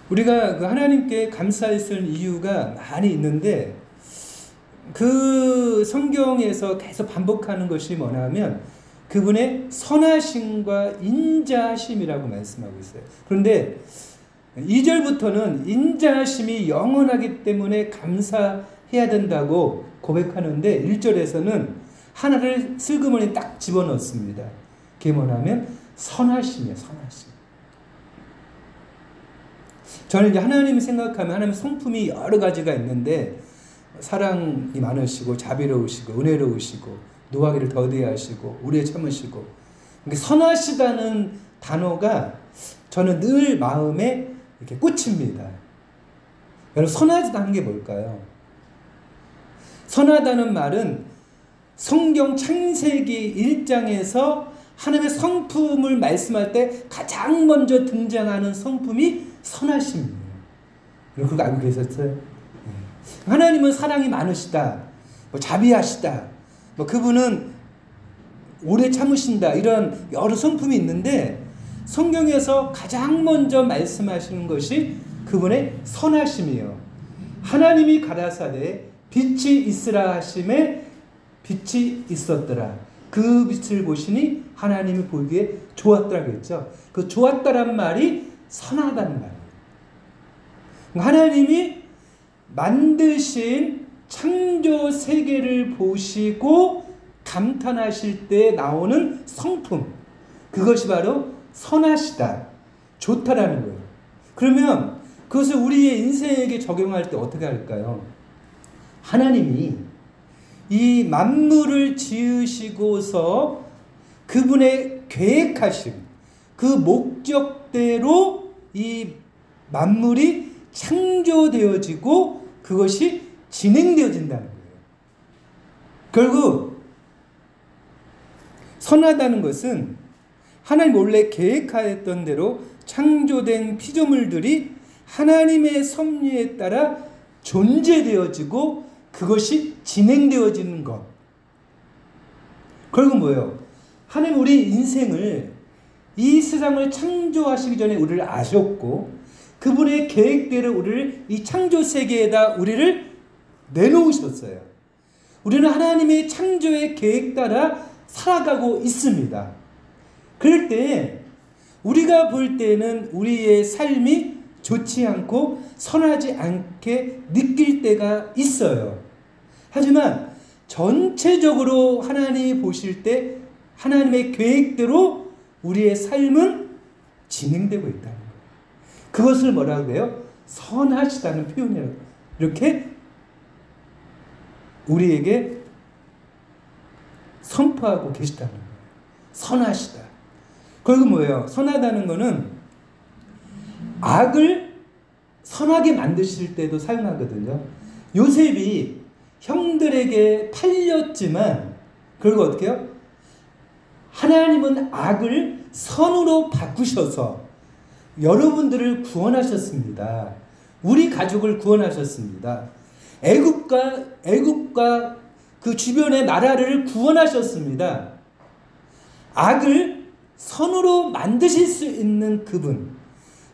우리가 그 하나님께 감사했을 이유가 많이 있는데 그 성경에서 계속 반복하는 것이 뭐냐면 그분의 선하심과 인자하심이라고 말씀하고 있어요. 그런데 2절부터는 인자하심이 영원하기 때문에 감사해야 된다고 고백하는데 1절에서는 하나를 슬그머니 딱 집어넣습니다. 그게 뭐냐면 선하심이에요. 선하심. 저는 이제 하나님 생각하면 하나님 성품이 여러 가지가 있는데 사랑이 많으시고 자비로우시고 은혜로우시고 노하기를 더디하시고 오래 참으시고 선하시다는 단어가 저는 늘 마음에 이렇게 꽂힙니다. 여러분 선하다는 게 뭘까요? 선하다는 말은 성경 창세기 1장에서 하나님의 성품을 말씀할 때 가장 먼저 등장하는 성품이 선하심이에요. 그거 알고 계셨어요? 하나님은 사랑이 많으시다, 자비하시다, 그분은 오래 참으신다, 이런 여러 성품이 있는데 성경에서 가장 먼저 말씀하시는 것이 그분의 선하심이에요. 하나님이 가라사대 빛이 있으라 하심에 빛이 있었더라. 그 빛을 보시니 하나님이 보기에 좋았더라 그랬죠. 그 좋았다란 말이 선하다는 말이에요. 하나님이 만드신 창조 세계를 보시고 감탄하실 때 나오는 성품, 그것이 바로 선하시다, 좋다라는 거예요. 그러면 그것을 우리의 인생에게 적용할 때 어떻게 할까요? 하나님이 이 만물을 지으시고서 그분의 계획하심, 그 목적대로 이 만물이 창조되어지고 그것이 진행되어진다는 거예요. 결국 선하다는 것은 하나님 원래 계획하였던 대로 창조된 피조물들이 하나님의 섭리에 따라 존재되어지고 그것이 진행되어지는 것. 결국 뭐예요? 하나님 우리 인생을, 이 세상을 창조하시기 전에 우리를 아셨고 그분의 계획대로 우리를 이 창조 세계에다 우리를 내놓으셨어요. 우리는 하나님의 창조의 계획 따라 살아가고 있습니다. 그럴 때 우리가 볼 때는 우리의 삶이 좋지 않고 선하지 않게 느낄 때가 있어요. 하지만 전체적으로 하나님이 보실 때 하나님의 계획대로 우리의 삶은 진행되고 있다는 거예요. 그것을 뭐라고 해요? 선하시다는 표현이라고 이렇게 우리에게 선포하고 계시다는 거예요. 선하시다. 결국 뭐예요? 선하다는 거는 악을 선하게 만드실 때도 사용하거든요. 요셉이 형들에게 팔렸지만 결국 어떻게 해요? 하나님은 악을 선으로 바꾸셔서 여러분들을 구원하셨습니다. 우리 가족을 구원하셨습니다. 애국과 그 주변의 나라를 구원하셨습니다. 악을 선으로 만드실 수 있는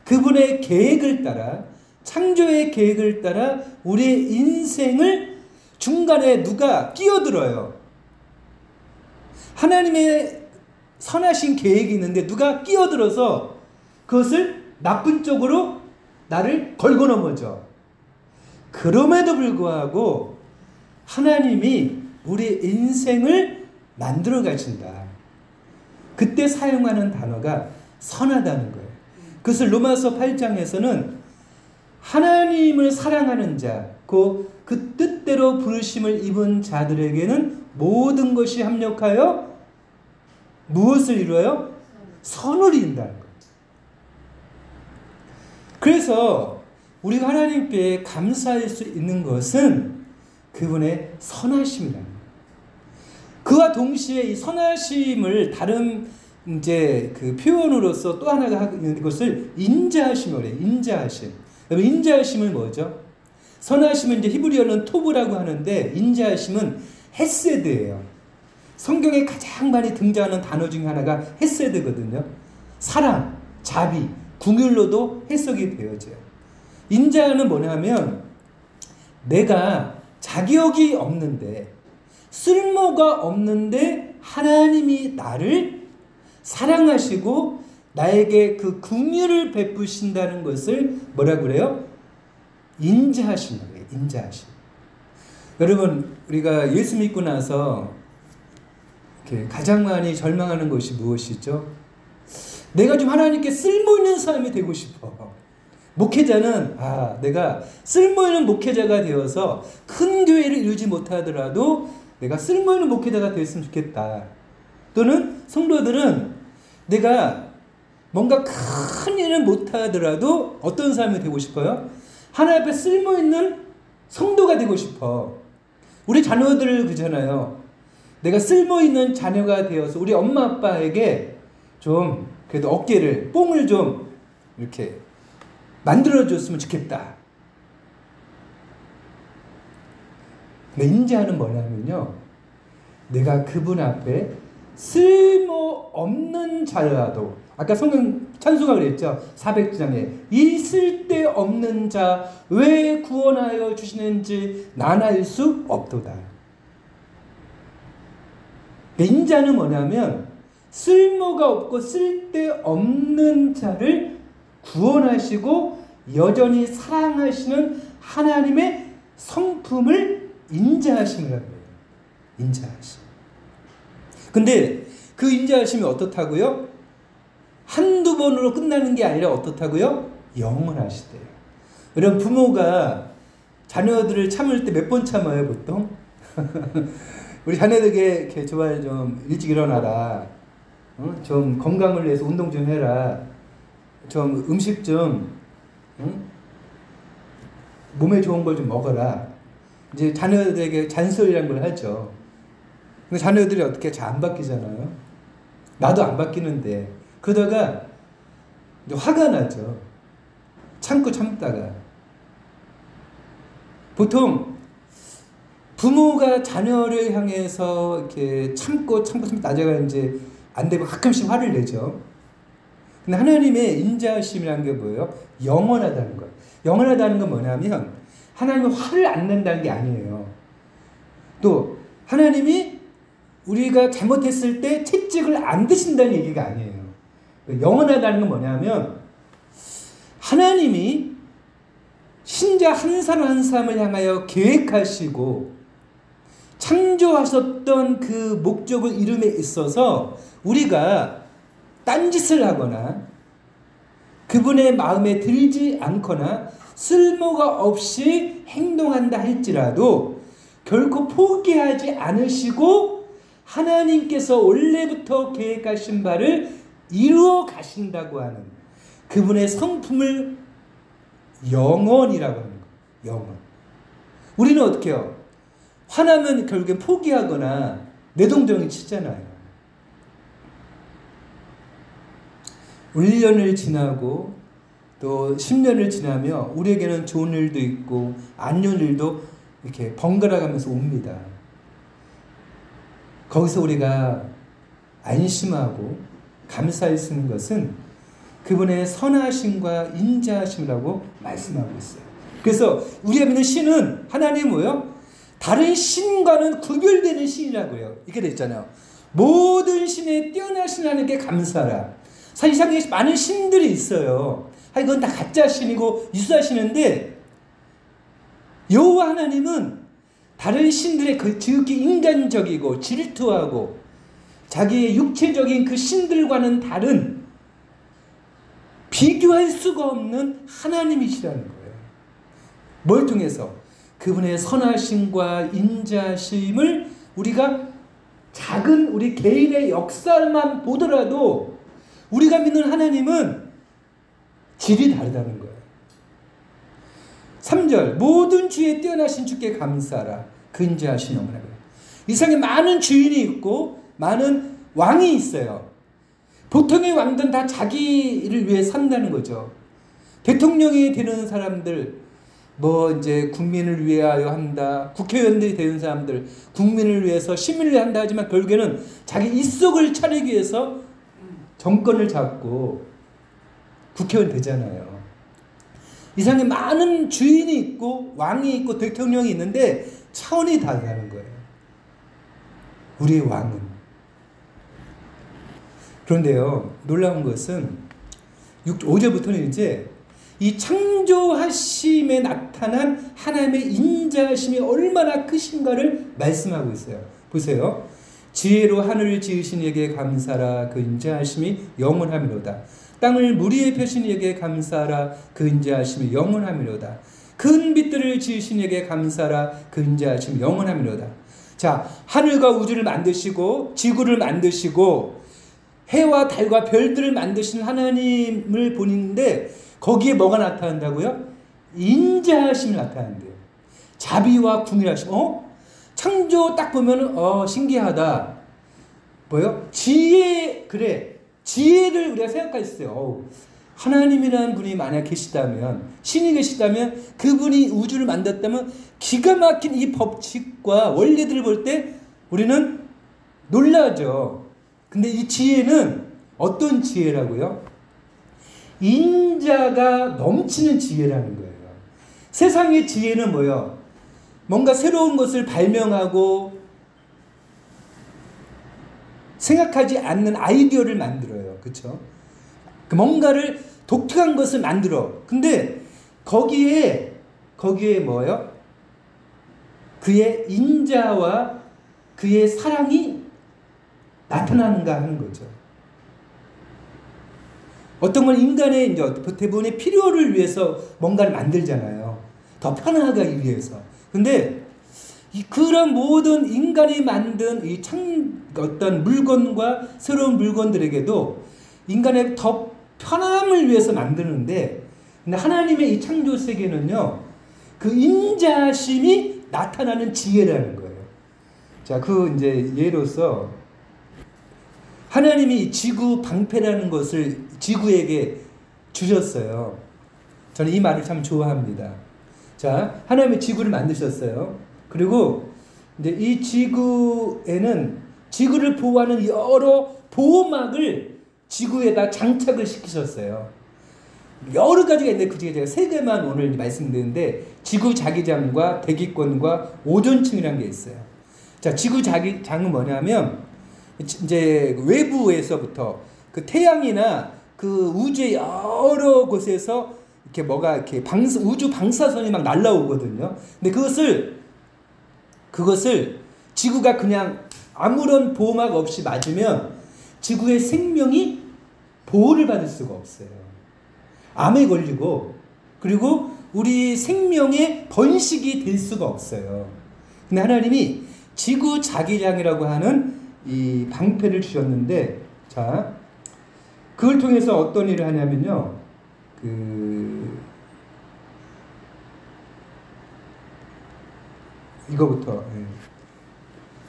그분의 계획을 따라, 창조의 계획을 따라 우리의 인생을 중간에 누가 끼어들어요. 하나님의 선하신 계획이 있는데 누가 끼어들어서 그것을 나쁜 쪽으로 나를 걸고 넘어져. 그럼에도 불구하고 하나님이 우리 인생을 만들어 가신다. 그때 사용하는 단어가 선하다는 거예요. 그것을 로마서 8장에서는 하나님을 사랑하는 자, 그 뜻대로 부르심을 입은 자들에게는 모든 것이 합력하여 무엇을 이루어요? 선을 이룬다는 거예요. 그래서 우리가 하나님께 감사할 수 있는 것은 그분의 선하심이라는 거예요. 그와 동시에 이 선하심을 다른 이제 그 표현으로서 또 하나가 하는 것을 인자하심이라고 해요. 인자하심. 여러분, 인자하심은 뭐죠? 선하심은 이제 히브리어는 토브라고 하는데 인자하심은 헤세드예요. 성경에 가장 많이 등장하는 단어 중에 하나가 헤세드거든요. 사랑, 자비, 궁율로도 해석이 되어져요. 인자는 뭐냐면 내가 자격이 없는데, 쓸모가 없는데 하나님이 나를 사랑하시고 나에게 그 긍휼을 베푸신다는 것을 뭐라 그래요? 인자하신 거예요. 인자하신. 여러분, 우리가 예수 믿고 나서 이렇게 가장 많이 절망하는 것이 무엇이죠? 내가 좀 하나님께 쓸모있는 사람이 되고 싶어. 목회자는 내가 쓸모있는 목회자가 되어서 큰 교회를 이루지 못하더라도 내가 쓸모있는 목회자가 되었으면 좋겠다. 또는 성도들은 내가 뭔가 큰 일을 못하더라도 어떤 사람이 되고 싶어요? 하나님 앞에 쓸모있는 성도가 되고 싶어. 우리 자녀들을 그러잖아요. 내가 쓸모있는 자녀가 되어서 우리 엄마 아빠에게 좀 그래도 어깨를, 뽕을 좀 이렇게 만들어줬으면 좋겠다. 근데 인자는 뭐냐면요, 내가 그분 앞에 쓸모없는 자라도, 아까 성경 찬송가 그랬죠. 400장에 이 쓸데없는 자 왜 구원하여 주시는지 난 알 수 없도다. 인자는 뭐냐면 쓸모가 없고 쓸데없는 자를 구원하시고 여전히 사랑하시는 하나님의 성품을 인자하심이라고 해요. 인자하심. 근데 그 인자하심이 어떻다고요? 한두 번으로 끝나는 게 아니라 어떻다고요? 영원하시대요. 이런 부모가 자녀들을 참을 때 몇 번 참아요, 보통? 우리 자녀들에게 이렇게 제발 좀 일찍 일어나라. 좀 건강을 위해서 운동 좀 해라. 좀 음식 좀 몸에 좋은 걸 좀 먹어라. 이제 자녀들에게 잔소리라는 걸 하죠. 근데 자녀들이 어떻게 잘 안 바뀌잖아요. 나도 안 바뀌는데 그러다가 이제 화가 나죠. 참다가 보통 부모가 자녀를 향해서 이렇게 참고 나중에 이제 안 되면 가끔씩 화를 내죠. 근데 하나님의 인자하심이라는 게 뭐예요? 영원하다는 거예요. 영원하다는 건 뭐냐면 하나님은 화를 안 낸다는 게 아니에요. 또 하나님이 우리가 잘못했을 때 채찍을 안 드신다는 얘기가 아니에요. 영원하다는 건 뭐냐면 하나님이 신자 한 사람 한 사람을 향하여 계획하시고 창조하셨던 그 목적을 이룸에 있어서 우리가 딴짓을 하거나 그분의 마음에 들지 않거나 쓸모가 없이 행동한다 할지라도 결코 포기하지 않으시고 하나님께서 원래부터 계획하신 바를 이루어 가신다고 하는 그분의 성품을 영원이라고 하는 거예요. 영원. 우리는 어떻게 해요? 화나면 결국엔 포기하거나 내동정이 치잖아요. 1년을 지나고 또 10년을 지나며 우리에게는 좋은 일도 있고 안 좋은 일도 이렇게 번갈아 가면서 옵니다. 거기서 우리가 안심하고 감사할 수 있는 것은 그분의 선하심과 인자하심이라고 말씀하고 있어요. 그래서 우리가 믿는 신은 하나님 뭐예요? 다른 신과는 구별되는 신이라고요. 이렇게 돼 있잖아요. 모든 신에 뛰어나신 하나님께 감사하라. 세상에 많은 신들이 있어요. 이건 다 가짜 신이고 유사신인데 여호와 하나님은 다른 신들의 그 지극히 인간적이고 질투하고 자기의 육체적인 그 신들과는 다른 비교할 수가 없는 하나님이시라는 거예요. 뭘 통해서? 그분의 선하심과 인자심을 우리가 작은 우리 개인의 역사만 보더라도 우리가 믿는 하나님은 질이 다르다는 거예요. 3절 모든 주에 뛰어나신 주께 감사하라. 그 인자하신 영원하라. 이 세상에 많은 주인이 있고 많은 왕이 있어요. 보통의 왕들은 다 자기를 위해 산다는 거죠. 대통령이 되는 사람들, 이제 국민을 위하여 한다. 국회의원들이 되는 사람들, 국민을 위해서 시민을 한다 하지만 결국에는 자기 입속을 차리기 위해서 정권을 잡고 국회의원 되잖아요. 이 세상에 많은 주인이 있고 왕이 있고 대통령이 있는데 차원이 다르다는 거예요. 우리의 왕은. 그런데요, 놀라운 것은 5절부터는 이제 이 창조하심에 나타난 하나님의 인자하심이 얼마나 크신가를 말씀하고 있어요. 보세요. 지혜로 하늘을 지으신 이에게 감사라. 그 인자하심이 영원하미로다. 땅을 물 위에 펴신 이에게 감사라. 그 인자하심이 영원하미로다. 큰 빛들을 지으신 이에게 감사라. 그 인자하심이 영원하미로다. 자, 하늘과 우주를 만드시고 지구를 만드시고 해와 달과 별들을 만드신 하나님을 보는데 거기에 뭐가 나타난다고요? 인자하심이 나타난대요. 자비와 궁일하심. 창조 딱 보면은 신기하다. 뭐요? 지혜. 그래. 지혜를 우리가 생각할 수 있어요. 하나님이라는 분이 만약 계시다면, 신이 계시다면, 그분이 우주를 만들었다면 기가 막힌 이 법칙과 원리들을 볼 때 우리는 놀라죠. 근데 이 지혜는 어떤 지혜라고요? 인자가 넘치는 지혜라는 거예요. 세상의 지혜는 뭐예요? 뭔가 새로운 것을 발명하고 생각하지 않는 아이디어를 만들어요. 그렇죠? 뭔가를 독특한 것을 만들어. 근데 거기에 뭐예요? 그의 인자와 그의 사랑이 나타나는가 하는 거죠. 어떤 건 인간의 이제 대부분의 필요를 위해서 뭔가를 만들잖아요. 더 편안하기 위해서. 근데 그런 모든 인간이 만든 이 어떤 물건과 새로운 물건들에게도 인간의 더 편함을 위해서 만드는데, 근데 하나님의 이 창조 세계는요, 그 인자심이 나타나는 지혜라는 거예요. 자, 이제 예로서 하나님이 지구 방패라는 것을 지구에게 주셨어요. 저는 이 말을 참 좋아합니다. 자, 하나님이 지구를 만드셨어요. 그리고 이제 이 지구에는 지구를 보호하는 여러 보호막을 지구에다 장착을 시키셨어요. 여러 가지가 있는데 그 중에 제가 3개만 오늘 말씀드리는데, 지구 자기장과 대기권과 오존층이라는 게 있어요. 자, 지구 자기장은 뭐냐면 이제 외부에서부터 그 태양이나 그 우주의 여러 곳에서 이렇게 뭐가 이렇게 우주 방사선이 막 날라오거든요. 근데 그것을 지구가 그냥 아무런 보호막 없이 맞으면 지구의 생명이 보호를 받을 수가 없어요. 암에 걸리고, 그리고 우리 생명의 번식이 될 수가 없어요. 근데 하나님이 지구 자기장이라고 하는 이 방패를 주셨는데, 자, 그걸 통해서 어떤 일을 하냐면요, 이거부터.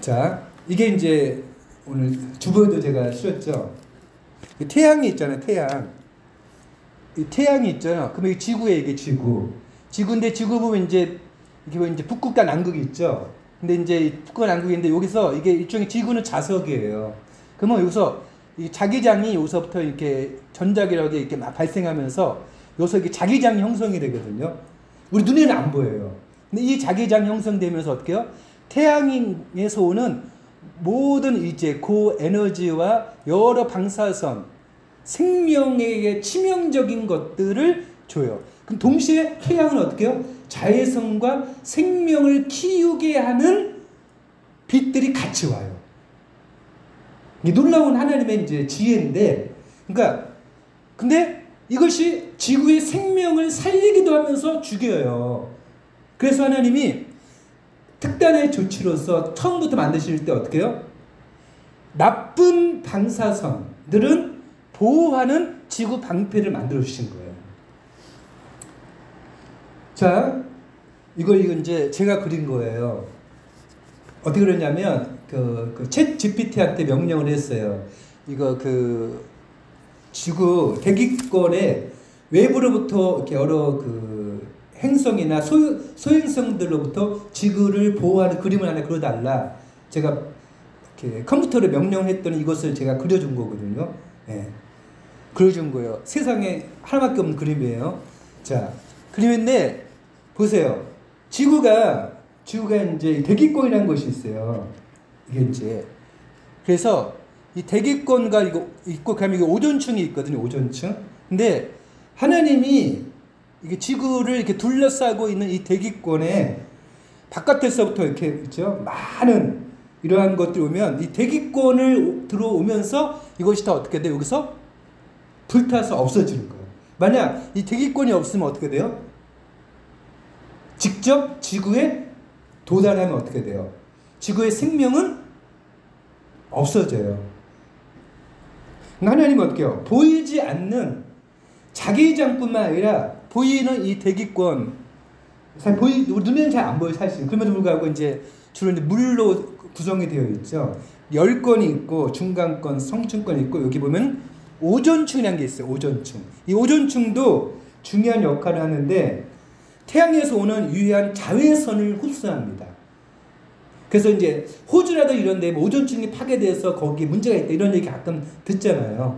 자, 이게 이제 오늘 주보에도 제가 쓰였죠. 태양이 있잖아요, 태양. 이 태양이 있잖아요. 그러면 이 지구에 이게 지구인데 지구 보면 이제 이게 뭐 이제 북극과 남극이 있죠. 근데 이제 북극과 남극인데 여기서 이게 일종의 지구는 자석이에요. 그러면 여기서 이 자기장이 여기서부터 이렇게 전자기력이 이렇게 막 발생하면서 여기서 이게 자기장이 형성이 되거든요. 우리 눈에는 안 보여요. 근데 이 자기장이 형성되면서 어떻게 해요? 태양에서 오는 모든 이제 고에너지와 여러 방사선, 생명에게 치명적인 것들을 줘요. 그럼 동시에 태양은 어떻게 해요? 자외선과 생명을 키우게 하는 빛들이 같이 와요. 이 놀라운 하나님의 이제 지혜인데, 그러니까 근데 이것이 지구의 생명을 살리기도 하면서 죽여요. 그래서 하나님이 특단의 조치로서 처음부터 만드실 때 어떻게 해요? 나쁜 방사선들은 보호하는 지구 방패를 만들어 주신 거예요. 자, 이걸 이제 제가 그린 거예요. 어떻게 그랬냐면 챗 GPT한테 명령을 했어요. 이거 지구 대기권의 외부로부터 이렇게 여러 행성이나 소행성들로부터 지구를 보호하는 그림을 하나 그려달라. 제가 이렇게 컴퓨터로 명령했더니 이것을 제가 그려준 거거든요. 네. 그려준 거예요. 세상에 하나밖에 없는 그림이에요. 자, 그런데 보세요. 지구가 이제 대기권이라는 것이 있어요. 이게 이제 그래서 이 대기권과 이거 있고 그다음에 이게 오존층이 있거든요. 오존층. 근데 하나님이 이게 지구를 이렇게 둘러싸고 있는 이 대기권에 바깥에서부터 이렇게 있죠. 많은 이러한 것들이 오면 이 대기권을 들어오면서 이것이 다 어떻게 돼요? 여기서 불타서 없어지는 거예요. 만약 이 대기권이 없으면 어떻게 돼요? 직접 지구에 도달하면 어떻게 돼요? 지구의 생명은 없어져요. 하나님은 어떻게 해요? 보이지 않는 자기장뿐만 아니라 보이는 이 대기권, 우리 눈에는 잘 안 보여요, 사실. 그럼에도 불구하고 이제 주로 이제 물로 구성이 되어 있죠. 열권이 있고, 중간권, 성층권이 있고, 여기 보면 오존층이라는 게 있어요, 오존층. 이 오존층도 중요한 역할을 하는데, 태양에서 오는 유해한 자외선을 흡수합니다. 그래서 이제 호주라도 이런데 오존층이 파괴돼서 거기에 문제가 있다 이런 얘기 가끔 듣잖아요.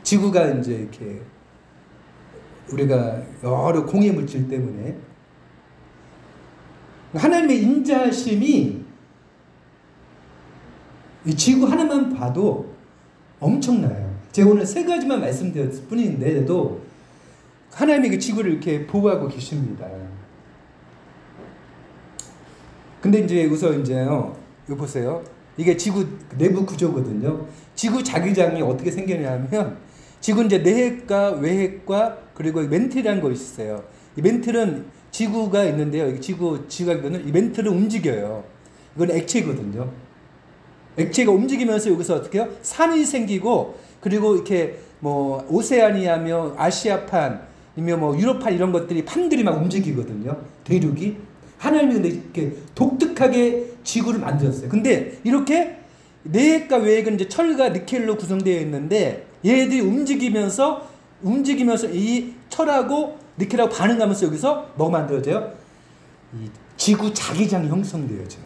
지구가 이제 이렇게 우리가 여러 공해 물질 때문에 하나님의 인자하심이 이 지구 하나만 봐도 엄청나요. 제가 오늘 세 가지만 말씀드렸을 뿐인데도 하나님이 그 지구를 이렇게 보호하고 계십니다. 근데 이제 우선 이제요, 이거 보세요. 이게 지구 내부 구조거든요. 지구 자기장이 어떻게 생겨냐면, 지구 이제 내핵과 외핵과 그리고 멘틀이라는 것이 있어요. 이 멘틀은 지구가 있는데요. 지구가 있거든요. 이 멘틀을 움직여요. 이건 액체거든요. 액체가 움직이면서 여기서 어떻게 해요? 산이 생기고, 그리고 이렇게 뭐 오세아니아며 아시아판, 이며 뭐 유럽판 이런 것들이 판들이 막 움직이거든요. 대륙이. 하나님이 근데 이렇게 독특하게 지구를 만들었어요. 근데 이렇게 내핵과 외핵은 이제 철과 니켈로 구성되어 있는데 얘들이 움직이면서 이 철하고 니켈하고 반응하면서 여기서 뭐가 만들어져요? 이 지구 자기장이 형성되어져요.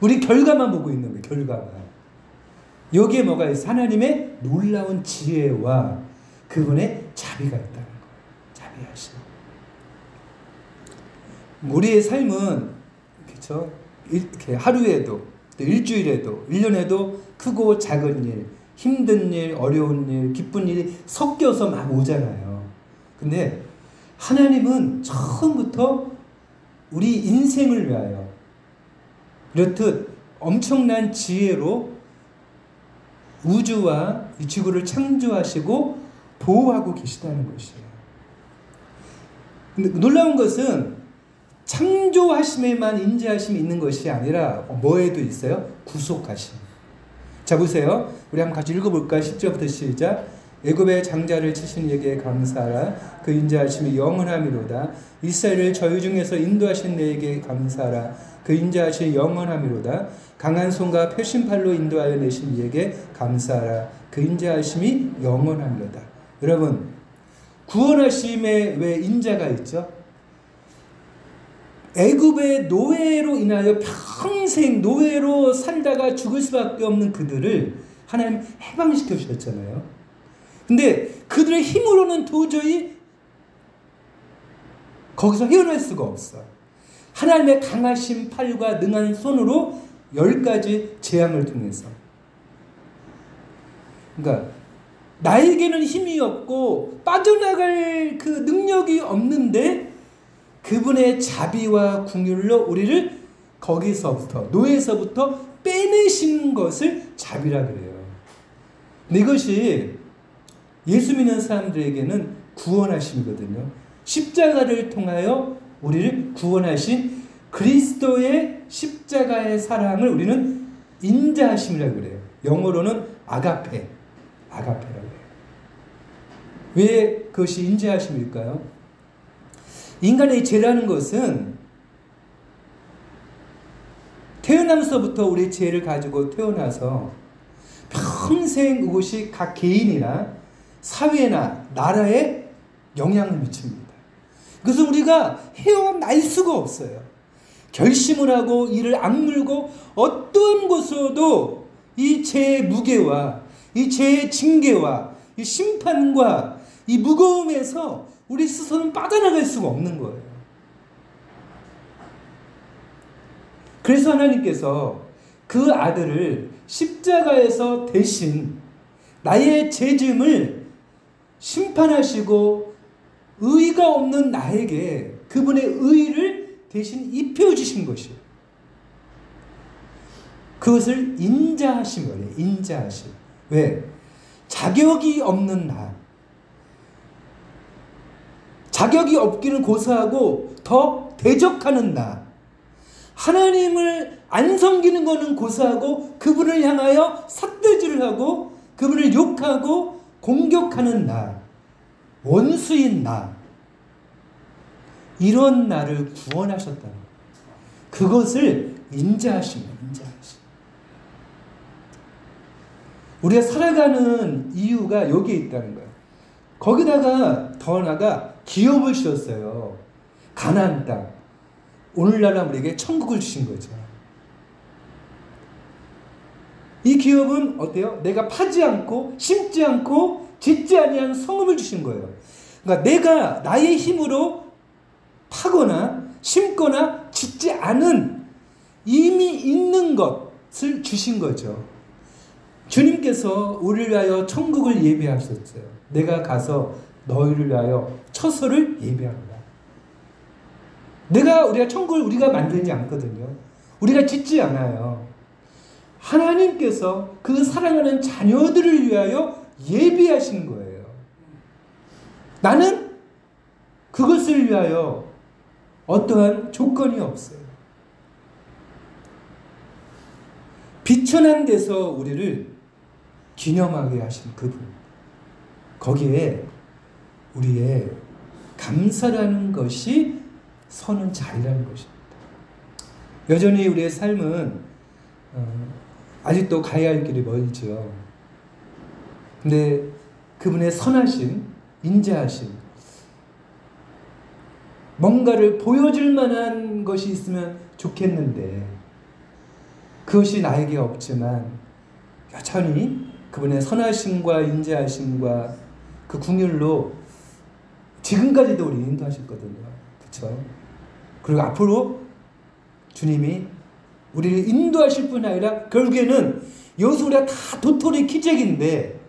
우리 결과만 보고 있는 거예요. 결과만. 여기에 뭐가 있어요? 하나님의 놀라운 지혜와 그분의 자비가 있다는 거예요. 자비하심. 우리의 삶은 그렇죠? 이렇게 하루에도 또 일주일에도 1년에도 크고 작은 일, 힘든 일, 어려운 일, 기쁜 일이 섞여서 막 오잖아요. 근데 하나님은 처음부터 우리 인생을 위하여 이렇듯 엄청난 지혜로 우주와 이 지구를 창조하시고 보호하고 계시다는 것이에요. 근데 놀라운 것은 창조하심에만 인자하심이 있는 것이 아니라 뭐에도 있어요? 구속하심. 자 보세요. 우리 한번 같이 읽어볼까요? 10절부터 시작. 애굽의 장자를 치신 이에게 감사하라. 그 인자하심이 영원함이로다. 이스라엘을 저희 중에서 인도하신 내에게 감사하라. 그 인자하심이 영원함이로다. 강한 손과 표심팔로 인도하여 내신 이에게 감사하라. 그 인자하심이 영원함이로다. 여러분, 구원하심에 왜 인자가 있죠? 애굽의 노예로 인하여 평생 노예로 살다가 죽을 수밖에 없는 그들을 하나님 해방시켜 주셨잖아요. 근데 그들의 힘으로는 도저히 거기서 헤어날 수가 없어. 하나님의 강하신 팔과 능한 손으로 10가지 재앙을 통해서. 그러니까 나에게는 힘이 없고 빠져나갈 그 능력이 없는데 그분의 자비와 긍휼로 우리를 거기서부터 노예에서부터 빼내신 것을 자비라 그래요. 근데 이것이 예수 믿는 사람들에게는 구원하심이거든요. 십자가를 통하여 우리를 구원하신 그리스도의 십자가의 사랑을 우리는 인자하심이라고 그래요. 영어로는 아가페라고 해요. 왜 그것이 인자하심일까요? 인간의 죄라는 것은 태어나면서부터 우리 죄를 가지고 태어나서 평생 그것이 각 개인이나 사회나 나라에 영향을 미칩니다. 그래서 우리가 헤어날 수가 없어요. 결심을 하고 이를 악물고 어떤 곳에서도 이 죄의 무게와 이 죄의 징계와 이 심판과 이 무거움에서 우리 스스로는 빠져나갈 수가 없는 거예요. 그래서 하나님께서 그 아들을 십자가에서 대신 나의 죄짐을 심판하시고 의가 없는 나에게 그분의 의를 대신 입혀주신 것이에요. 그것을 인자하신 거예요. 인자하심. 왜? 자격이 없는 나. 자격이 없기는 고사하고 더 대적하는 나. 하나님을 안 섬기는 거는 고사하고 그분을 향하여 삿대질을 하고 그분을 욕하고 공격하는 나. 원수인 나. 이런 나를 구원하셨다는 거예요. 그것을 인자하신 거예요. 인자하심. 우리가 살아가는 이유가 여기에 있다는 거예요. 거기다가 더 나아가 기업을 주셨어요. 가나안 땅. 오늘날 우리에게 천국을 주신 거죠. 이 기업은 어때요? 내가 파지 않고 심지 않고 짓지 아니한 성읍을 주신 거예요. 그러니까 내가 나의 힘으로 파거나 심거나 짓지 않은 이미 있는 것을 주신 거죠. 주님께서 우리를 위하여 천국을 예비하셨어요. 내가 가서 너희를 위하여 처소를 예비한다. 우리가 천국을 우리가 만들지 않거든요. 우리가 짓지 않아요. 하나님께서 그 사랑하는 자녀들을 위하여 예비하신 거예요. 나는 그것을 위하여 어떠한 조건이 없어요. 비천한 데서 우리를 기념하게 하신 그분. 거기에 우리의 감사라는 것이 서는 자리라는 것입니다. 여전히 우리의 삶은 아직도 가야 할 길이 멀죠. 근데 그분의 선하심, 인자하심, 뭔가를 보여줄 만한 것이 있으면 좋겠는데 그것이 나에게 없지만 여전히 그분의 선하심과 인자하심과 그 긍휼로 지금까지도 우리 인도하셨거든요. 그렇죠? 그리고 앞으로 주님이 우리를 인도하실 뿐 아니라 결국에는 여기서 우리가 다 도토리 키재기인데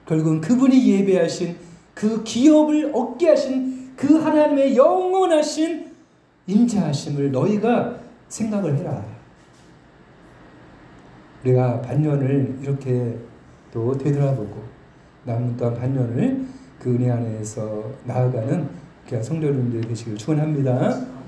결국은 그분이 예배하신 그 기업을 얻게 하신 그 하나님의 영원하신 인자하심을 너희가 생각을 해라. 우리가 반년을 이렇게 또 되돌아보고 남은 또한 반년을 그 은혜 안에서 나아가는 성도 여러분들 되시길 축원합니다.